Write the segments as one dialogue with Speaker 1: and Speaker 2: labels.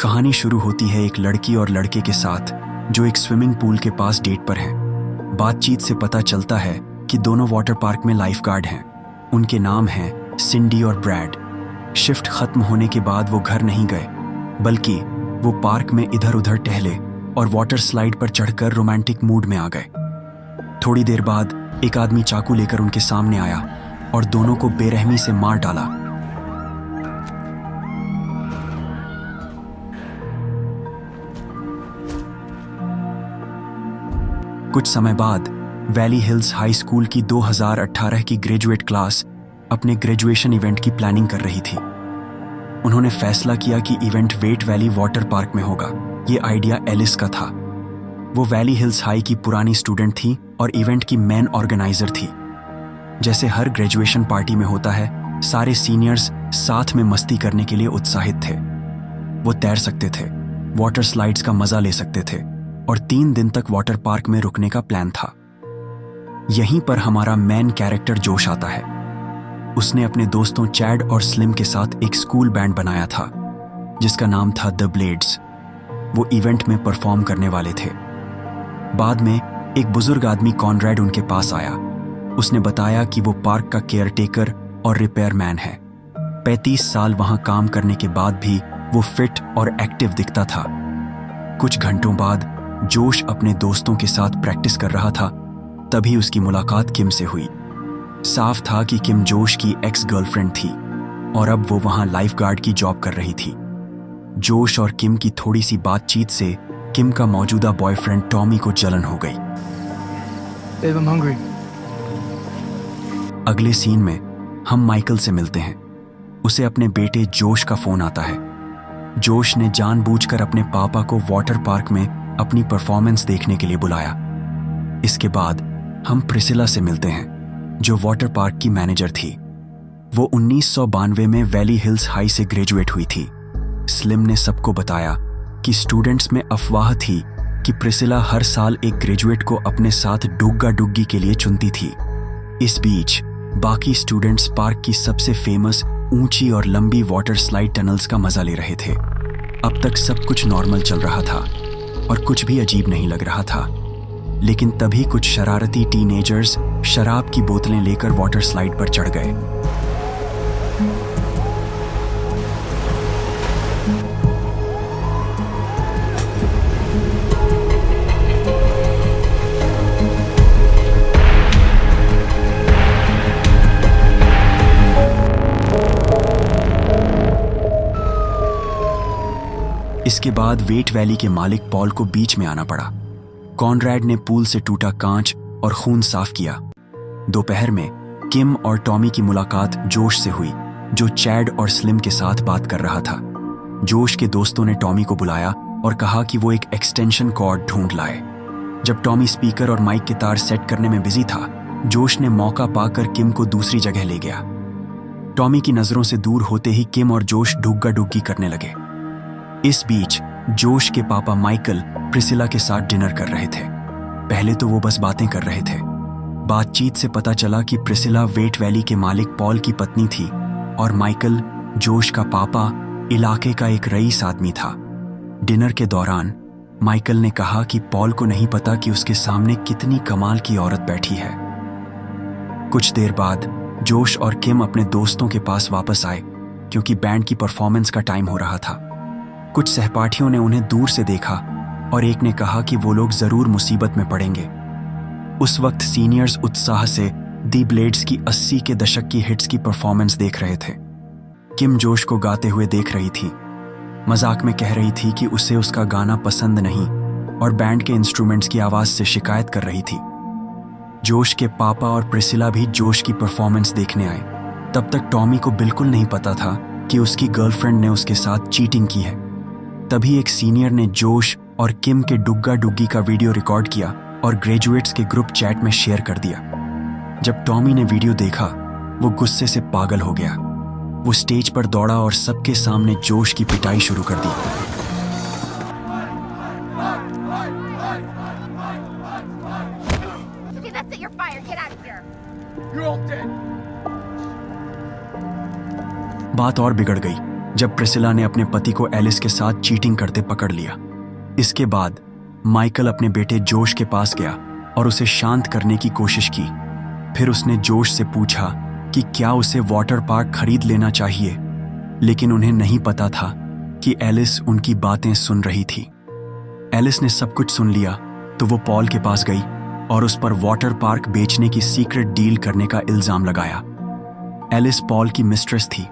Speaker 1: कहानी शुरू होती है एक लड़की और लड़के के साथ जो एक स्विमिंग पूल के पास डेट पर हैं। बातचीत से पता चलता है कि दोनों वाटर पार्क में लाइफगार्ड हैं। उनके नाम हैं सिंडी और ब्रैड। शिफ्ट खत्म होने के बाद वो घर नहीं गए, बल्कि वो पार्क में इधर उधर टहले और वाटर स्लाइड पर चढ़कर रोमांटिक मूड में आ गए। थोड़ी देर बाद एक आदमी चाकू लेकर उनके सामने आया और दोनों को बेरहमी से मार डाला। कुछ समय बाद वैली हिल्स हाई स्कूल की 2018 की ग्रेजुएट क्लास अपने ग्रेजुएशन इवेंट की प्लानिंग कर रही थी। उन्होंने फैसला किया कि event Wet Valley Water Park में होगा। ये आइडिया एलिस का था। वो वैली हिल्स हाई की पुरानी स्टूडेंट थी और इवेंट की मेन ऑर्गेनाइजर थी। जैसे हर ग्रेजुएशन पार्टी में होता है, सारे सीनियर्स साथ में मस्ती करने के लिए उत्साहित थे। वो तैर सकते थे, वाटर स्लाइड्स का मजा ले सकते थे और 3 दिन तक वाटर पार्क में रुकने का प्लान था। यहीं पर हमारा मेन कैरेक्टर जोश आता है। उसने अपने दोस्तों चैड और स्लिम के साथ एक स्कूल बैंड बनाया था जिसका नाम था द ब्लेड्स। वो इवेंट में परफॉर्म करने वाले थे। बाद में एक बुजुर्ग आदमी कॉनरैड उनके पास आया। उसने बताया कि वो पार्क का केयरटेकर और रिपेयरमैन है। 35 साल वहां काम करने के बाद भी वो फिट और एक्टिव दिखता था। कुछ घंटों बाद जोश अपने दोस्तों के साथ प्रैक्टिस कर रहा था, तभी उसकी मुलाकात किम से हुई। साफ था कि किम जोश की एक्स गर्लफ्रेंड थी और अब वो वहां लाइफगार्ड की जॉब कर रही थी। जोश और किम की थोड़ी सी बातचीत से किम का मौजूदा बॉयफ्रेंड टॉमी को जलन हो गई।
Speaker 2: Babe, I'm hungry.
Speaker 1: अगले सीन में हम माइकल से मिलते हैं। उसे अपने बेटे जोश का फोन आता है। जोश ने जानबूझकर अपने पापा को वाटर पार्क में अपनी परफॉर्मेंस देखने के लिए बुलाया। इसके बाद हम प्रिसिला से मिलते हैं जो वाटर पार्क की मैनेजर थी। वो 1992 में वैली हिल्स हाई से ग्रेजुएट हुई थी। स्लिम ने सबको बताया कि स्टूडेंट्स में अफवाह थी कि प्रिसिला हर साल एक ग्रेजुएट को अपने साथ डुग्गा डुग्गी के लिए चुनती थी। इस बीच बाकी स्टूडेंट्स पार्क की सबसे फेमस ऊंची और लंबी वाटर स्लाइड टनल्स का मजा ले रहे थे। अब तक सब कुछ नॉर्मल चल रहा था और कुछ भी अजीब नहीं लग रहा था, लेकिन तभी कुछ शरारती टीनेजर्स शराब की बोतलें लेकर वाटर स्लाइड पर चढ़ गए। इसके बाद वेट वैली के मालिक पॉल को बीच में आना पड़ा। कॉनरैड ने पूल से टूटा कांच और खून साफ किया। दोपहर में किम और टॉमी की मुलाकात जोश से हुई, जो चैड और स्लिम के साथ बात कर रहा था। जोश के दोस्तों ने टॉमी को बुलाया और कहा कि वो एक एक्सटेंशन कॉर्ड ढूंढ लाए। जब टॉमी स्पीकर और माइक के तार सेट करने में बिजी था, जोश ने मौका पाकर किम को दूसरी जगह ले गया। टॉमी की नजरों से दूर होते ही किम और जोश डुग्गा डुग्गी करने लगे। इस बीच जोश के पापा माइकल प्रिसिला के साथ डिनर कर रहे थे। पहले तो वो बस बातें कर रहे थे। बातचीत से पता चला कि प्रिसिला वेट वैली के मालिक पॉल की पत्नी थी और माइकल, जोश का पापा, इलाके का एक रईस आदमी था। डिनर के दौरान माइकल ने कहा कि पॉल को नहीं पता कि उसके सामने कितनी कमाल की औरत बैठी है। कुछ देर बाद जोश और किम अपने दोस्तों के पास वापस आए क्योंकि बैंड की परफॉर्मेंस का टाइम हो रहा था। कुछ सहपाठियों ने उन्हें दूर से देखा और एक ने कहा कि वो लोग जरूर मुसीबत में पड़ेंगे। उस वक्त सीनियर्स उत्साह से दी ब्लेड्स की 80 के दशक की हिट्स की परफॉर्मेंस देख रहे थे। किम जोश को गाते हुए देख रही थी। मजाक में कह रही थी कि उसे उसका गाना पसंद नहीं और बैंड के इंस्ट्रूमेंट्स की आवाज से शिकायत कर रही थी। जोश के पापा और प्रिसिला भी जोश की परफॉर्मेंस देखने आए। तब तक टॉमी को बिल्कुल नहीं पता था कि उसकी गर्लफ्रेंड ने उसके साथ चीटिंग की है। तभी एक सीनियर ने जोश और किम के डुग्गा डुग्गी का वीडियो रिकॉर्ड किया और ग्रेजुएट्स के ग्रुप चैट में शेयर कर दिया। जब टॉमी ने वीडियो देखा, वो गुस्से से पागल हो गया। वो स्टेज पर दौड़ा और सबके सामने जोश की पिटाई शुरू कर दी। बात और बिगड़ गई जब प्रिसिला ने अपने पति को एलिस के साथ चीटिंग करते पकड़ लिया। इसके बाद माइकल अपने बेटे जोश के पास गया और उसे शांत करने की कोशिश की। फिर उसने जोश से पूछा कि क्या उसे वाटर पार्क खरीद लेना चाहिए, लेकिन उन्हें नहीं पता था कि एलिस उनकी बातें सुन रही थी। एलिस ने सब कुछ सुन लिया तो वो पॉल के पास गई और उस पर वाटर पार्क बेचने की सीक्रेट डील करने का इल्जाम लगाया। एलिस पॉल की मिस्ट्रेस थी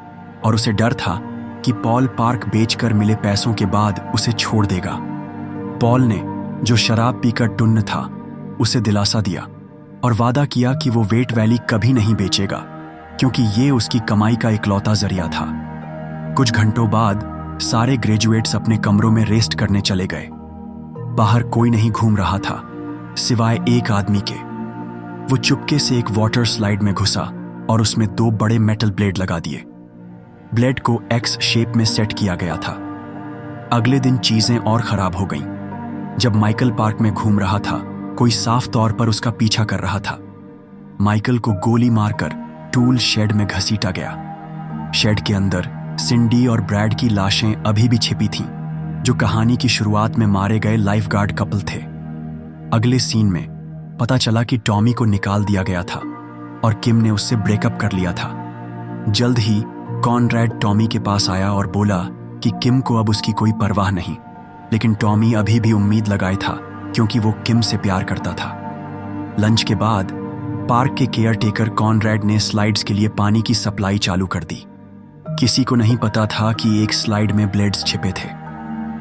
Speaker 1: और उसे डर था कि पॉल पार्क बेचकर मिले पैसों के बाद उसे छोड़ देगा। पॉल ने, जो शराब पीकर टुन्न था, उसे दिलासा दिया और वादा किया कि वो वेट वैली कभी नहीं बेचेगा, क्योंकि ये उसकी कमाई का इकलौता जरिया था। कुछ घंटों बाद सारे ग्रेजुएट्स अपने कमरों में रेस्ट करने चले गए। बाहर कोई नहीं घूम रहा था सिवाय एक आदमी के। वो चुपके से एक वाटर स्लाइड में घुसा और उसमें 2 बड़े मेटल ब्लेड लगा दिए। ब्लेड को एक्स शेप में सेट किया गया था। अगले दिन चीजें और खराब हो गईं। जब माइकल पार्क में घूम रहा था, कोई साफ तौर पर उसका पीछा कर रहा था। माइकल को गोली मारकर टूल शेड में घसीटा गया। शेड के अंदर सिंडी और ब्रैड की लाशें अभी भी छिपी थीं, जो कहानी की शुरुआत में मारे गए लाइफगार्ड कपल थे। अगले सीन में पता चला कि टॉमी को निकाल दिया गया था और किम ने उससे ब्रेकअप कर लिया था। जल्द ही कॉनरैड टॉमी के पास आया और बोला कि किम को अब उसकी कोई परवाह नहीं, लेकिन टॉमी अभी भी उम्मीद लगाए था क्योंकि वो किम से प्यार करता था। लंच के बाद पार्क के केयरटेकर कॉनरैड ने स्लाइड्स के लिए पानी की सप्लाई चालू कर दी। किसी को नहीं पता था कि एक स्लाइड में ब्लेड्स छिपे थे।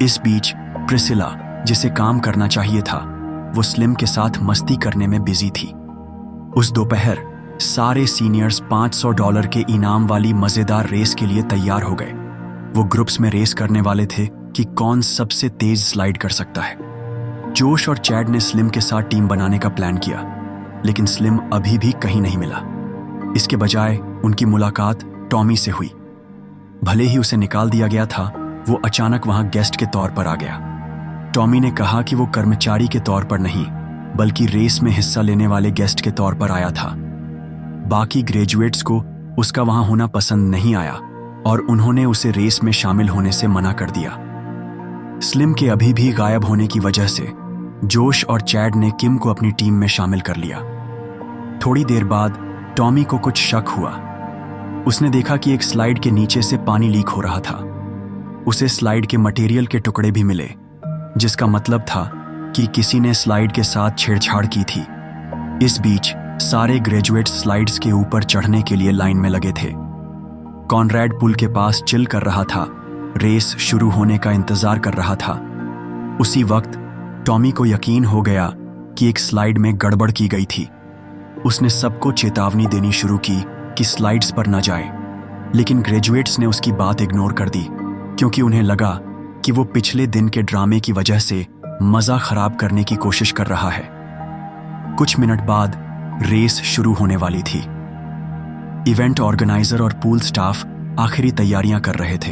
Speaker 1: इस बीच प्रिसिला, जिसे काम करना चाहिए था, वो स्लिम के साथ मस्ती करने में बिजी थी। उस दोपहर सारे सीनियर्स $500 के इनाम वाली मजेदार रेस के लिए तैयार हो गए। वो ग्रुप्स में रेस करने वाले थे कि कौन सबसे तेज स्लाइड कर सकता है। जोश और चैड ने स्लिम के साथ टीम बनाने का प्लान किया, लेकिन स्लिम अभी भी कहीं नहीं मिला। इसके बजाय उनकी मुलाकात टॉमी से हुई। भले ही उसे निकाल दिया गया था, वो अचानक वहां गेस्ट के तौर पर आ गया। टॉमी ने कहा कि वो कर्मचारी के तौर पर नहीं, बल्कि रेस में हिस्सा लेने वाले गेस्ट के तौर पर आया था। बाकी ग्रेजुएट्स को उसका वहां होना पसंद नहीं आया और उन्होंने उसे रेस में शामिल होने से मना कर दिया। स्लिम के अभी भी गायब होने की वजह से जोश और चैड ने किम को अपनी टीम में शामिल कर लिया। थोड़ी देर बाद टॉमी को कुछ शक हुआ। उसने देखा कि एक स्लाइड के नीचे से पानी लीक हो रहा था। उसे स्लाइड के मटेरियल के टुकड़े भी मिले, जिसका मतलब था कि किसी ने स्लाइड के साथ छेड़छाड़ की थी। इस बीच सारे ग्रेजुएट स्लाइड्स के ऊपर चढ़ने के लिए लाइन में लगे थे। कॉनरैड पुल के पास चिल कर रहा था, रेस शुरू होने का इंतजार कर रहा था। उसी वक्त टॉमी को यकीन हो गया कि एक स्लाइड में गड़बड़ की गई थी। उसने सबको चेतावनी देनी शुरू की कि स्लाइड्स पर न जाए, लेकिन ग्रेजुएट्स ने उसकी बात इग्नोर कर दी, क्योंकि उन्हें लगा कि वो पिछले दिन के ड्रामे की वजह से मजा खराब करने की कोशिश कर रहा है। कुछ मिनट बाद रेस शुरू होने वाली थी। इवेंट ऑर्गेनाइजर और पूल स्टाफ आखिरी तैयारियां कर रहे थे।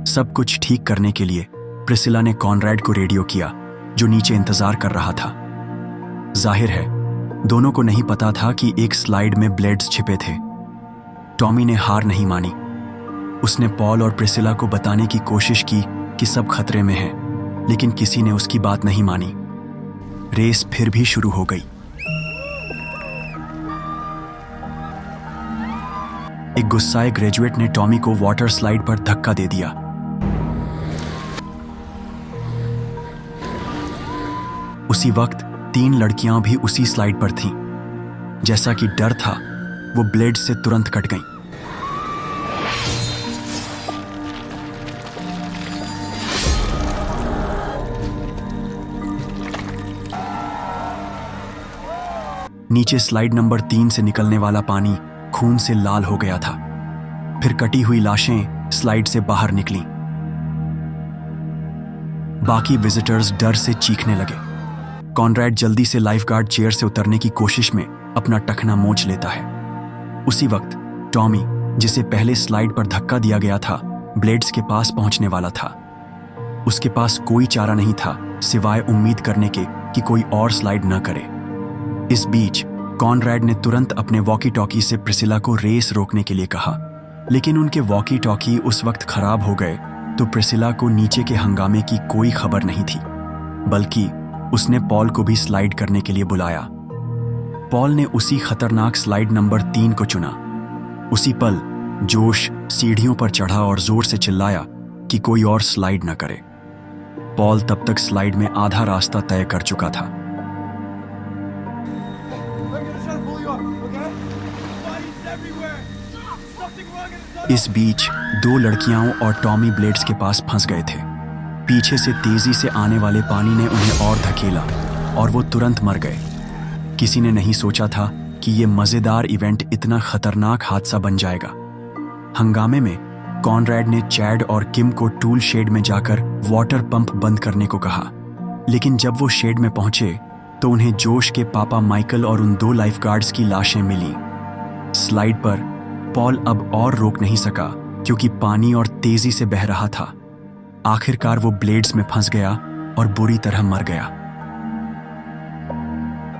Speaker 1: सब कुछ ठीक करने के लिए प्रिसिला ने कॉनरैड को रेडियो किया, जो नीचे इंतजार कर रहा था। जाहिर है दोनों को नहीं पता था कि एक स्लाइड में ब्लेड्स छिपे थे। टॉमी ने हार नहीं मानी। उसने पॉल और प्रिसिला को बताने की कोशिश की कि सब खतरे में है, लेकिन किसी ने उसकी बात नहीं मानी। रेस फिर भी शुरू हो गई। एक गुस्साए ग्रेजुएट ने टॉमी को वाटर स्लाइड पर धक्का दे दिया। उसी वक्त 3 लड़कियां भी उसी स्लाइड पर थीं। जैसा कि डर था, वो ब्लेड से तुरंत कट गईं। नीचे स्लाइड नंबर 3 से निकलने वाला पानी खून से लाल हो गया था। फिर कटी हुई लाशें स्लाइड से बाहर निकलीं। बाकी विजिटर्स डर से चीखने लगे। कॉनरैड जल्दी से लाइफगार्ड चेयर से उतरने की कोशिश में अपना टखना मोच लेता है। उसी वक्त टॉमी, जिसे पहले स्लाइड पर धक्का दिया गया था, ब्लेड्स के पास पहुंचने वाला था। उसके पास कोई चारा नहीं था सिवाय उम्मीद करने के कि कोई और स्लाइड न करे। इस बीच कॉनरैड ने तुरंत अपने वॉकी टॉकी से प्रिसिला को रेस रोकने के लिए कहा, लेकिन उनके वॉकी टॉकी उस वक्त खराब हो गए तो प्रिसिला को नीचे के हंगामे की कोई खबर नहीं थी, बल्कि उसने पॉल को भी स्लाइड करने के लिए बुलाया। पॉल ने उसी खतरनाक स्लाइड नंबर 3 को चुना। उसी पल जोश सीढ़ियों पर चढ़ा और जोर से चिल्लाया कि कोई और स्लाइड न करे। पॉल तब तक स्लाइड में आधा रास्ता तय कर चुका था। इस बीच 2 लड़कियां और टॉमी ब्लेड्स के पास फंस गए थे। पीछे से तेजी से आने वाले पानी ने उन्हें और धकेला और वो तुरंत मर गए। किसी ने नहीं सोचा था कि ये मजेदार इवेंट इतना खतरनाक हादसा बन जाएगा। हंगामे में कॉनरैड ने चैड और किम को टूल शेड में जाकर वाटर पंप बंद करने को कहा, लेकिन जब वो शेड में पहुंचे तो उन्हें जोश के पापा माइकल और उन 2 लाइफगार्ड्स की लाशें मिली। स्लाइड पर पॉल अब और रोक नहीं सका क्योंकि पानी और तेजी से बह रहा था। आखिरकार वो ब्लेड्स में फंस गया और बुरी तरह मर गया।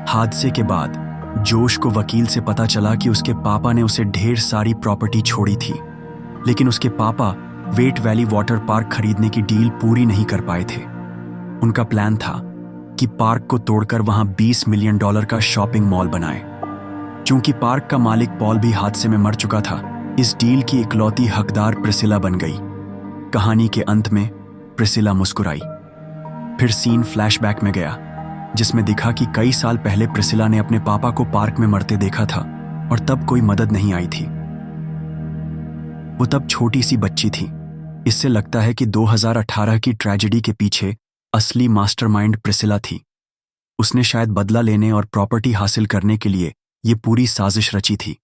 Speaker 1: हादसे के बाद जोश को वकील से पता चला कि उसके पापा ने उसे ढेर सारी प्रॉपर्टी छोड़ी थी, लेकिन उसके पापा वेट वैली वाटर पार्क खरीदने की डील पूरी नहीं कर पाए थे। उनका प्लान था कि पार्क को तोड़कर वहां $20 मिलियन का शॉपिंग मॉल बनाए। चूंकि पार्क का मालिक पॉल भी हादसे में मर चुका था, इस डील की इकलौती हकदार प्रिसिला बन गई। कहानी के अंत में प्रिसिला मुस्कुराई। फिर सीन फ्लैशबैक में गया, जिसमें दिखा कि कई साल पहले प्रिसिला ने अपने पापा को पार्क में मरते देखा था और तब कोई मदद नहीं आई थी। वो तब छोटी सी बच्ची थी। इससे लगता है कि 2018 की ट्रेजेडी के पीछे असली मास्टरमाइंड प्रिसिला थी। उसने शायद बदला लेने और प्रॉपर्टी हासिल करने के लिए ये पूरी साजिश रची थी।